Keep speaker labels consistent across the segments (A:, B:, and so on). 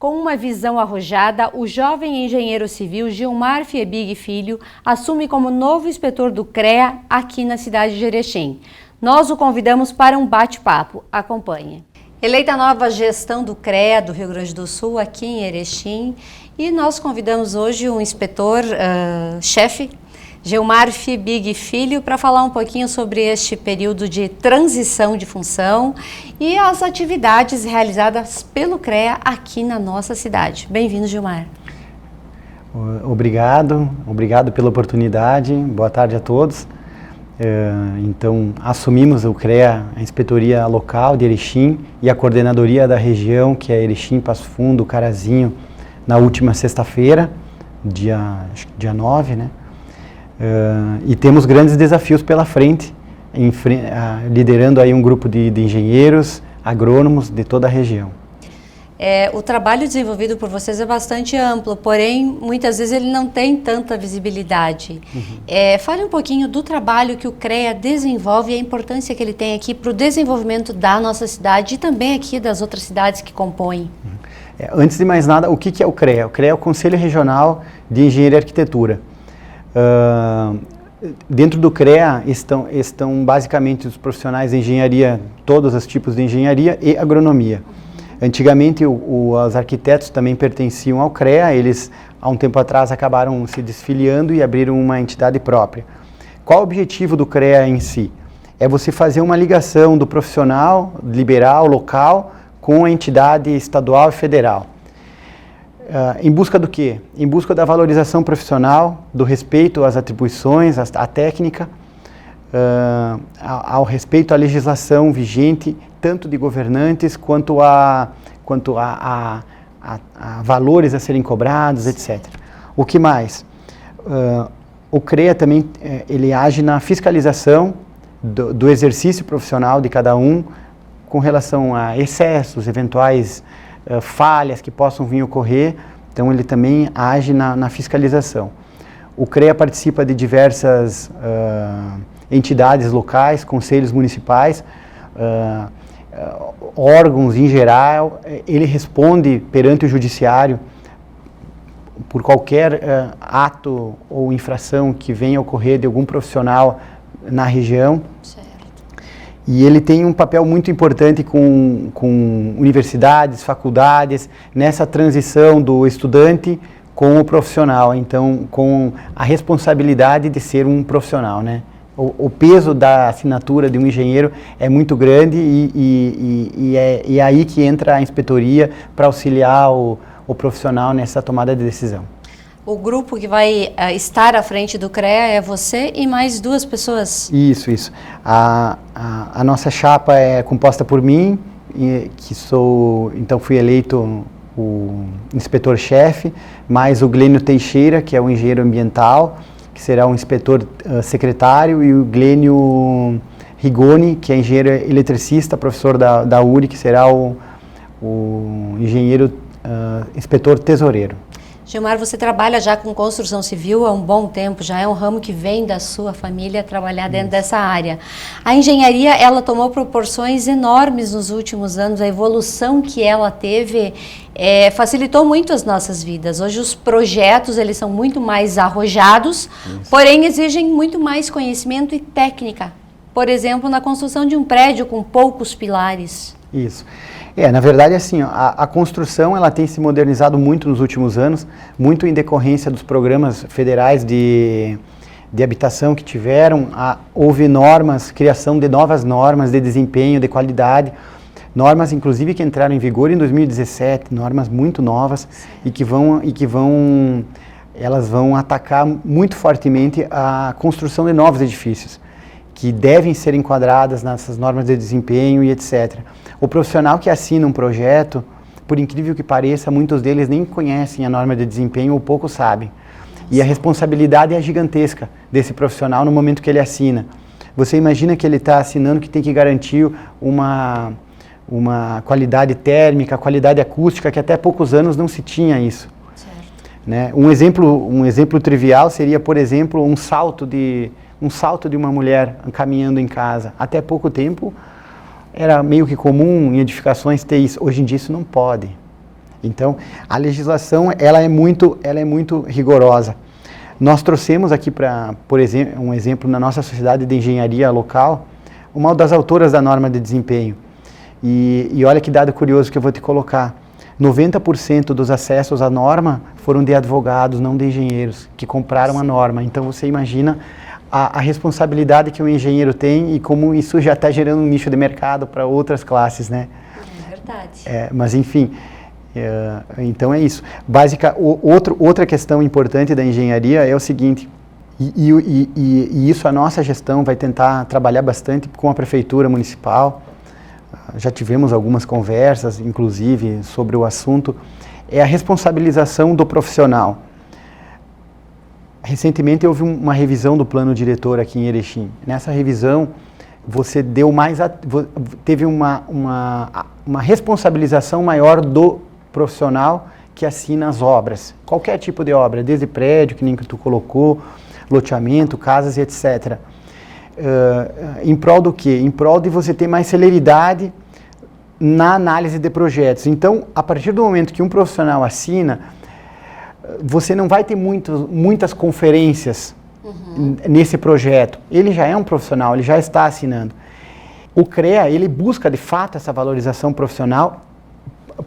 A: Com uma visão arrojada, o jovem engenheiro civil Gilmar Fiebig Filho assume como novo inspetor do CREA aqui na cidade de Erechim. Nós o convidamos para um bate-papo. Acompanhe. Eleita a nova gestão do CREA do Rio Grande do Sul aqui em Erechim, e nós convidamos hoje o inspetor-chefe Gilmar Fiebig Filho para falar um pouquinho sobre este período de transição de função e as atividades realizadas pelo CREA aqui na nossa cidade. Bem-vindo, Gilmar.
B: Obrigado pela oportunidade. Boa tarde a todos. Então, assumimos o CREA, a inspetoria local de Erechim e a coordenadoria da região, que é Erechim, Passo Fundo, Carazinho, na última sexta-feira, dia 9, né? E temos grandes desafios pela frente, liderando aí um grupo de engenheiros, agrônomos de toda a região.
A: O trabalho desenvolvido por vocês é bastante amplo, porém, muitas vezes ele não tem tanta visibilidade. Fale um pouquinho do trabalho que o CREA desenvolve e a importância que ele tem aqui para o desenvolvimento da nossa cidade e também aqui das outras cidades que compõem.
B: Antes de mais nada, o que é o CREA? O CREA é o Conselho Regional de Engenharia e Arquitetura. Dentro do CREA estão basicamente os profissionais de engenharia, todos os tipos de engenharia e agronomia. Antigamente os arquitetos também pertenciam ao CREA, eles há um tempo atrás acabaram se desfiliando e abriram uma entidade própria. Qual o objetivo do CREA em si? É você fazer uma ligação do profissional liberal, local, com a entidade estadual e federal. Em busca do quê? Em busca da valorização profissional, do respeito às atribuições, à técnica, ao respeito à legislação vigente, tanto de governantes quanto a valores a serem cobrados, etc. O que mais? O CREA também ele age na fiscalização do exercício profissional de cada um com relação a excessos, eventuais falhas que possam vir a ocorrer, então ele também age na fiscalização. O CREA participa de diversas entidades locais, conselhos municipais, órgãos em geral. Ele responde perante o judiciário por qualquer ato ou infração que venha a ocorrer de algum profissional na região. E ele tem um papel muito importante com universidades, faculdades, nessa transição do estudante com o profissional, então com a responsabilidade de ser um profissional, né? O peso da assinatura de um engenheiro é muito grande e é aí que entra a inspetoria para auxiliar o profissional nessa tomada de decisão.
A: O grupo que vai estar à frente do CREA é você e mais duas pessoas?
B: Isso. A nossa chapa é composta por mim, então fui eleito o inspetor-chefe, mais o Glênio Teixeira, que é o engenheiro ambiental, que será o inspetor secretário, e o Glênio Rigoni, que é engenheiro eletricista, professor da URI, que será o engenheiro inspetor tesoureiro.
A: Gilmar, você trabalha já com construção civil há um bom tempo, já é um ramo que vem da sua família trabalhar dentro dessa área. A engenharia, ela tomou proporções enormes nos últimos anos, a evolução que ela teve facilitou muito as nossas vidas. Hoje os projetos, eles são muito mais arrojados, porém exigem muito mais conhecimento e técnica. Por exemplo, na construção de um prédio com poucos pilares.
B: Isso. Na verdade, assim, a construção ela tem se modernizado muito nos últimos anos, muito em decorrência dos programas federais de habitação que tiveram. Houve criação de novas normas de desempenho, de qualidade, normas inclusive que entraram em vigor em 2017, normas muito novas elas vão atacar muito fortemente a construção de novos edifícios, que devem ser enquadradas nessas normas de desempenho e etc. O profissional que assina um projeto, por incrível que pareça, muitos deles nem conhecem a norma de desempenho ou pouco sabem. E a responsabilidade é gigantesca desse profissional no momento que ele assina. Você imagina que ele está assinando que tem que garantir uma qualidade térmica, qualidade acústica, que até poucos anos não se tinha isso. Né? Um exemplo trivial seria, por exemplo, um salto de uma mulher caminhando em casa. Até pouco tempo era meio que comum em edificações ter isso. Hoje em dia isso não pode. Então, a legislação ela é muito rigorosa. Nós trouxemos aqui, por exemplo, um exemplo na nossa sociedade de engenharia local, uma das autoras da norma de desempenho. E olha que dado curioso que eu vou te colocar. 90% dos acessos à norma foram de advogados, não de engenheiros, que compraram a norma. Então, você imagina a responsabilidade que o engenheiro tem e como isso já está gerando um nicho de mercado para outras classes, né?
A: É verdade.
B: Mas, enfim... então é isso. Outra questão importante da engenharia é o seguinte, e isso a nossa gestão vai tentar trabalhar bastante com a prefeitura municipal, já tivemos algumas conversas, inclusive, sobre o assunto, é a responsabilização do profissional. Recentemente houve uma revisão do plano diretor aqui em Erechim. Nessa revisão, você teve uma responsabilização maior do profissional que assina as obras, qualquer tipo de obra, desde prédio, que nem que tu colocou, loteamento, casas e etc. Em prol do quê? Em prol de você ter mais celeridade na análise de projetos. Então, a partir do momento que um profissional assina, você não vai ter muitas conferências nesse projeto. Ele já é um profissional, ele já está assinando. O CREA, ele busca de fato essa valorização profissional,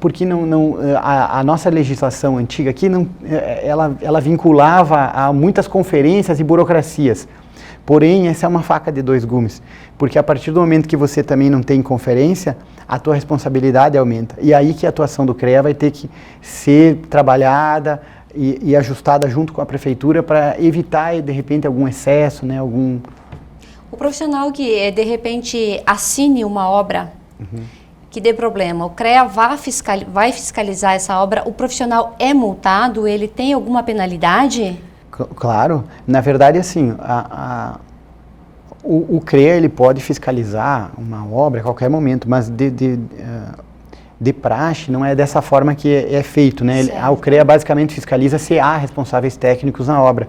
B: porque a nossa legislação antiga aqui, ela vinculava a muitas conferências e burocracias. Porém, essa é uma faca de dois gumes, porque a partir do momento que você também não tem conferência, a tua responsabilidade aumenta. E aí que a atuação do CREA vai ter que ser trabalhada e ajustada junto com a prefeitura para evitar, de repente, algum excesso, né, algum...
A: O profissional que, de repente, assine uma obra... que dê problema, o CREA vai fiscalizar essa obra, o profissional é multado, ele tem alguma penalidade?
B: Claro, na verdade assim, o CREA ele pode fiscalizar uma obra a qualquer momento, mas de praxe não é dessa forma que é feito, né? O CREA basicamente fiscaliza se há responsáveis técnicos na obra.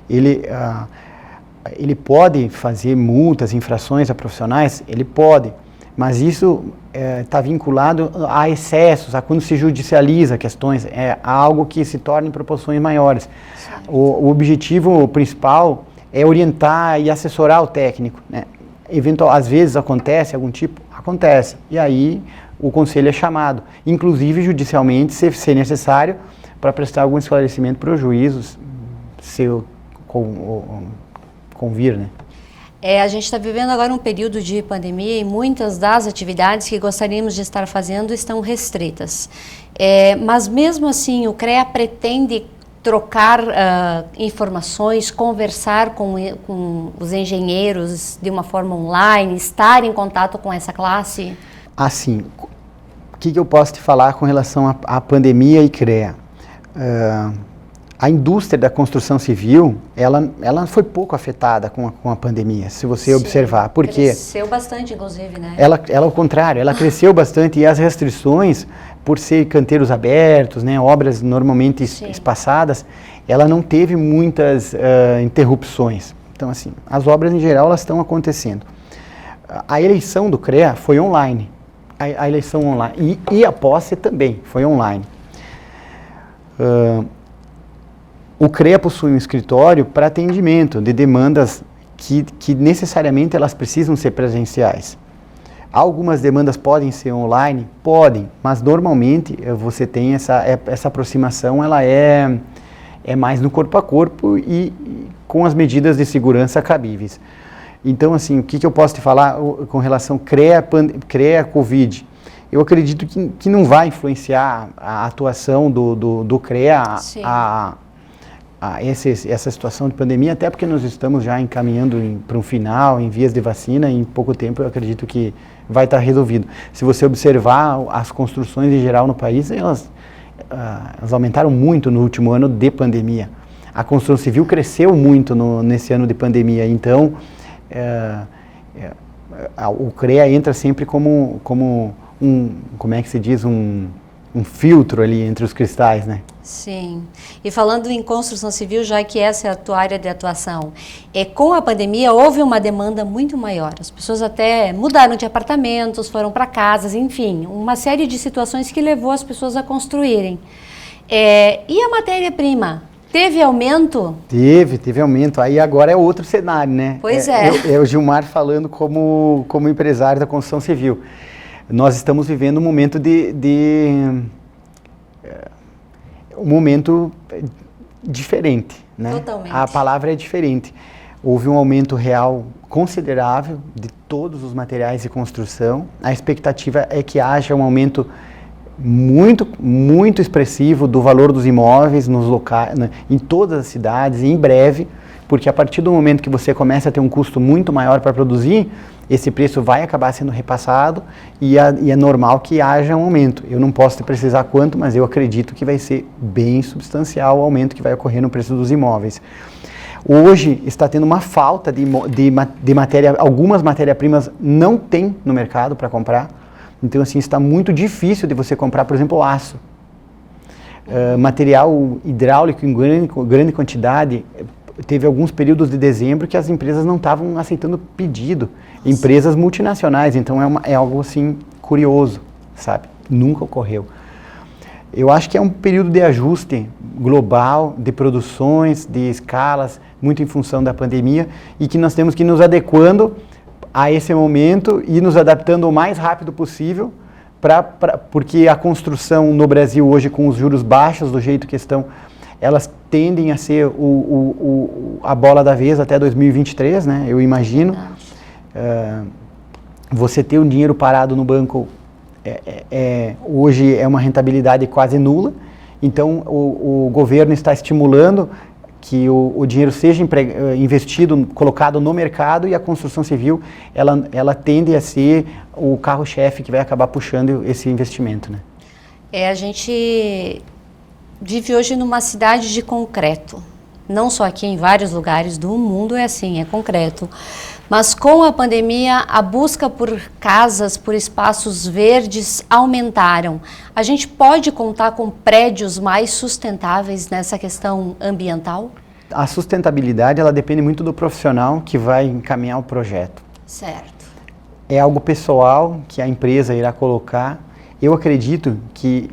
B: Ele pode fazer multas, infrações a profissionais, ele pode, mas isso está vinculado a excessos, a quando se judicializa questões, a algo que se torna em proporções maiores. O objetivo principal é orientar e assessorar o técnico, né? Às vezes acontece acontece, e aí o conselho é chamado, inclusive judicialmente, se necessário, para prestar algum esclarecimento para os juízos, se convir, né?
A: A gente está vivendo agora um período de pandemia e muitas das atividades que gostaríamos de estar fazendo estão restritas. Mas mesmo assim, o CREA pretende trocar informações, conversar com os engenheiros de uma forma online, estar em contato com essa classe?
B: Assim, o que eu posso te falar com relação à pandemia e CREA? A indústria da construção civil, ela foi pouco afetada com a pandemia, se você observar. Porque
A: cresceu bastante, inclusive, né?
B: Ela, ao contrário, ela cresceu bastante e as restrições, por ser canteiros abertos, né, obras normalmente espaçadas, ela não teve muitas interrupções. Então, assim, as obras em geral, elas estão acontecendo. A eleição do CREA foi online. A eleição online. E a posse também foi online. O CREA possui um escritório para atendimento de demandas que necessariamente elas precisam ser presenciais. Algumas demandas podem ser online? Podem, mas normalmente você tem essa aproximação, ela é mais no corpo a corpo e com as medidas de segurança cabíveis. Então, assim, o que eu posso te falar com relação CREA Covid? Eu acredito que não vai influenciar a atuação do CREA essa situação de pandemia, até porque nós estamos já encaminhando para um final, em vias de vacina, e em pouco tempo eu acredito que vai estar resolvido. Se você observar as construções em geral no país, elas aumentaram muito no último ano de pandemia. A construção civil cresceu muito nesse ano de pandemia, então o CREA entra sempre como é que se diz, um filtro ali entre os cristais, né?
A: Sim. E falando em construção civil, já que essa é a tua área de atuação, com a pandemia houve uma demanda muito maior. As pessoas até mudaram de apartamentos, foram para casas, enfim, uma série de situações que levou as pessoas a construírem. E a matéria-prima? Teve aumento?
B: Teve aumento. Aí agora é outro cenário, né?
A: Pois é.
B: É o Gilmar falando como empresário da construção civil. Nós estamos vivendo um momento um momento diferente, né?
A: Totalmente.
B: A palavra é diferente. Houve um aumento real considerável de todos os materiais de construção. A expectativa é que haja um aumento muito expressivo do valor dos imóveis nos locais, né, em todas as cidades, e em breve, porque a partir do momento que você começa a ter um custo muito maior para produzir, esse preço vai acabar sendo repassado e é normal que haja um aumento. Eu não posso precisar quanto, mas eu acredito que vai ser bem substancial o aumento que vai ocorrer no preço dos imóveis. Hoje está tendo uma falta de matéria, algumas matérias-primas não tem no mercado para comprar, então assim está muito difícil de você comprar, por exemplo, aço. Material hidráulico em grande quantidade. Teve alguns períodos de dezembro que as empresas não estavam aceitando pedido. Empresas multinacionais, então é algo assim curioso, sabe? Nunca ocorreu. Eu acho que é um período de ajuste global, de produções, de escalas, muito em função da pandemia, e que nós temos que ir nos adequando a esse momento e nos adaptando o mais rápido possível, porque a construção no Brasil hoje, com os juros baixos do jeito que estão, elas tendem a ser a bola da vez até 2023, né? Eu imagino. Você ter o dinheiro parado no banco hoje é uma rentabilidade quase nula, então o governo está estimulando que o dinheiro seja investido, colocado no mercado, e a construção civil ela tende a ser o carro-chefe que vai acabar puxando esse investimento, né?
A: A gente vive hoje numa cidade de concreto. Não só aqui, em vários lugares do mundo é assim, é concreto. Mas com a pandemia, a busca por casas, por espaços verdes aumentaram. A gente pode contar com prédios mais sustentáveis nessa questão ambiental?
B: A sustentabilidade, ela depende muito do profissional que vai encaminhar o projeto.
A: Certo.
B: É algo pessoal que a empresa irá colocar. Eu acredito que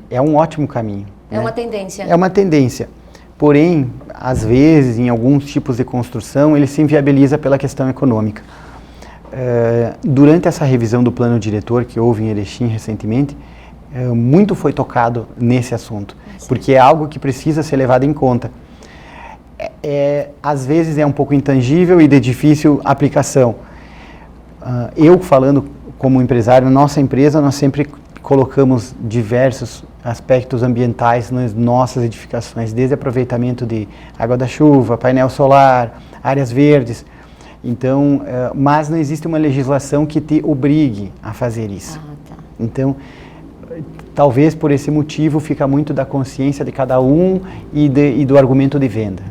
B: é um ótimo caminho.
A: É uma tendência.
B: É uma tendência. Porém, às vezes, em alguns tipos de construção, ele se inviabiliza pela questão econômica. Durante essa revisão do plano diretor que houve em Erechim recentemente, muito foi tocado nesse assunto, porque é algo que precisa ser levado em conta. Às vezes é um pouco intangível e de difícil aplicação. Eu, falando como empresário, nossa empresa, nós sempre colocamos diversos aspectos ambientais nas nossas edificações, desde aproveitamento de água da chuva, painel solar, áreas verdes. Então, mas não existe uma legislação que te obrigue a fazer isso.
A: Tá.
B: Então, talvez por esse motivo fica muito da consciência de cada um e do argumento de venda.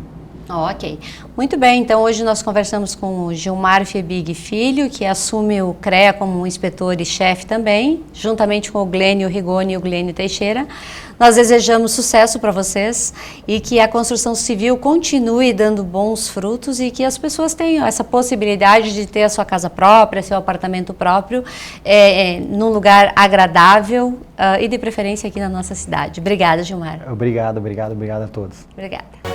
A: Ok. Muito bem, então hoje nós conversamos com o Gilmar Fiebig Filho, que assume o CREA como inspetor e chefe também, juntamente com o Glênio Rigoni e o Glênio Teixeira. Nós desejamos sucesso para vocês e que a construção civil continue dando bons frutos e que as pessoas tenham essa possibilidade de ter a sua casa própria, seu apartamento próprio, num lugar agradável e de preferência aqui na nossa cidade. Obrigada, Gilmar.
B: Obrigado a todos.
A: Obrigada.